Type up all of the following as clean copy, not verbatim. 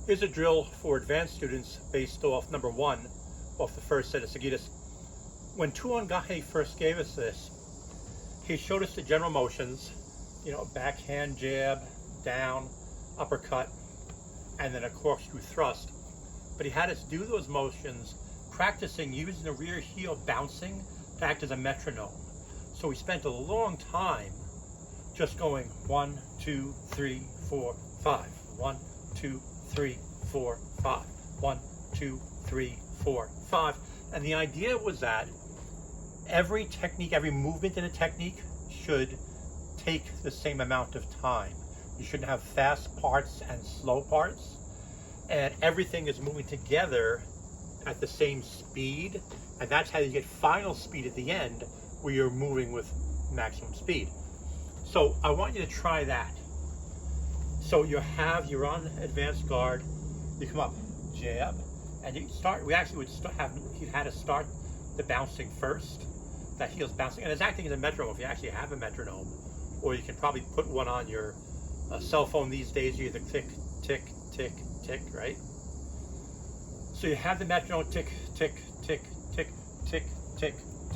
Here's a drill for advanced students based off number 1, off the first set of Sagitas. When Tuangahe first gave us this, he showed us the general motions, backhand jab, down, uppercut, and then a corkscrew thrust. But he had us do those motions, practicing using the rear heel bouncing to act as a metronome. So we spent a long time just going 1, 2, 3, 4, 5. 1, 2, 3, 4, 5. 1, 2, 3, 4, 5. And the idea was that every technique, every movement in a technique should take the same amount of time. You shouldn't have fast parts and slow parts. And everything is moving together at the same speed. And that's how you get final speed at the end, where you're moving with maximum speed. So I want you to try that. So you're on advanced guard, you come up, jab, and you start, he had to start the bouncing first, that heel's bouncing, and it's acting as a metronome if you actually have a metronome, or you can probably put one on your cell phone these days, you either tick, tick, tick, tick, right? So you have the metronome, tick, tick, tick, tick, tick, tick,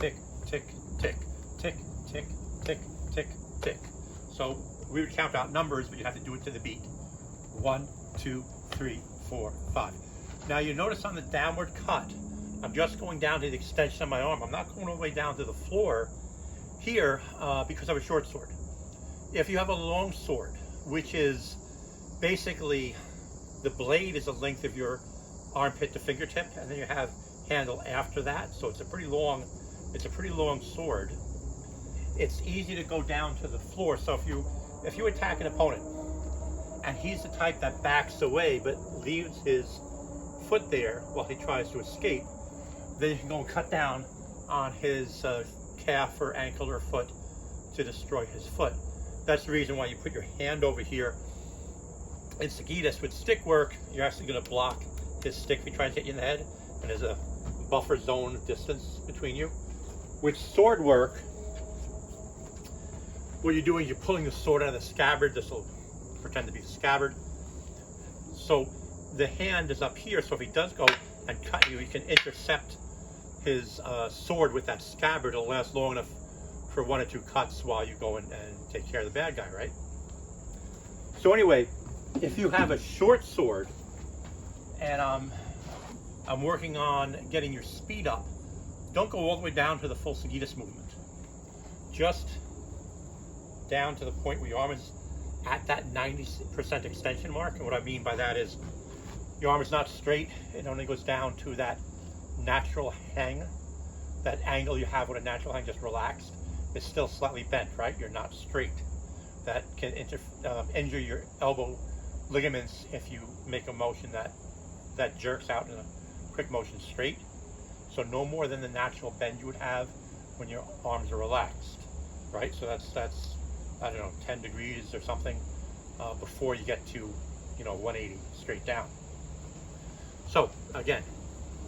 tick, tick, tick, tick, tick, tick, tick, tick. So we would count out numbers, but you have to do it to the beat. 1, 2, 3, 4, 5. Now you notice on the downward cut, I'm just going down to the extension of my arm. I'm not going all the way down to the floor here because I have a short sword. If you have a long sword, which is basically the blade is the length of your armpit to fingertip, and then you have handle after that, so it's a pretty long sword. It's easy to go down to the floor. So if you attack an opponent and he's the type that backs away but leaves his foot there while he tries to escape, then you can go and cut down on his calf or ankle or foot to destroy his foot. That's the reason why you put your hand over here. In Sagitas, with stick work, you're actually going to block his stick if he tries to hit you in the head, and there's a buffer zone distance between you. With sword work, what you're doing is you're pulling the sword out of the scabbard. This will pretend to be the scabbard. So the hand is up here, so if he does go and cut you, you can intercept his sword with that scabbard. It'll last long enough for 1 or 2 cuts while you go in and take care of the bad guy, right? So anyway, if you have a short sword, and I'm working on getting your speed up, don't go all the way down to the full Sagitas movement. Just down to the point where your arm is at that 90% extension mark. And what I mean by that is your arm is not straight. It only goes down to that natural hang, that angle you have with a natural hang, just relaxed. It's still slightly bent, right? You're not straight. That can injure your elbow ligaments if you make a motion that jerks out in a quick motion straight. So no more than the natural bend you would have when your arms are relaxed, right? So that's I don't know, 10 degrees or something before you get to 180 straight down. So again,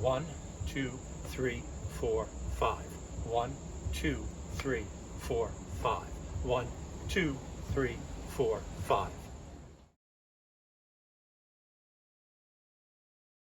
1, 2, 3, 4, 5. 1, 2, 3, 4, 5. 1, 2, 3, 4, 5.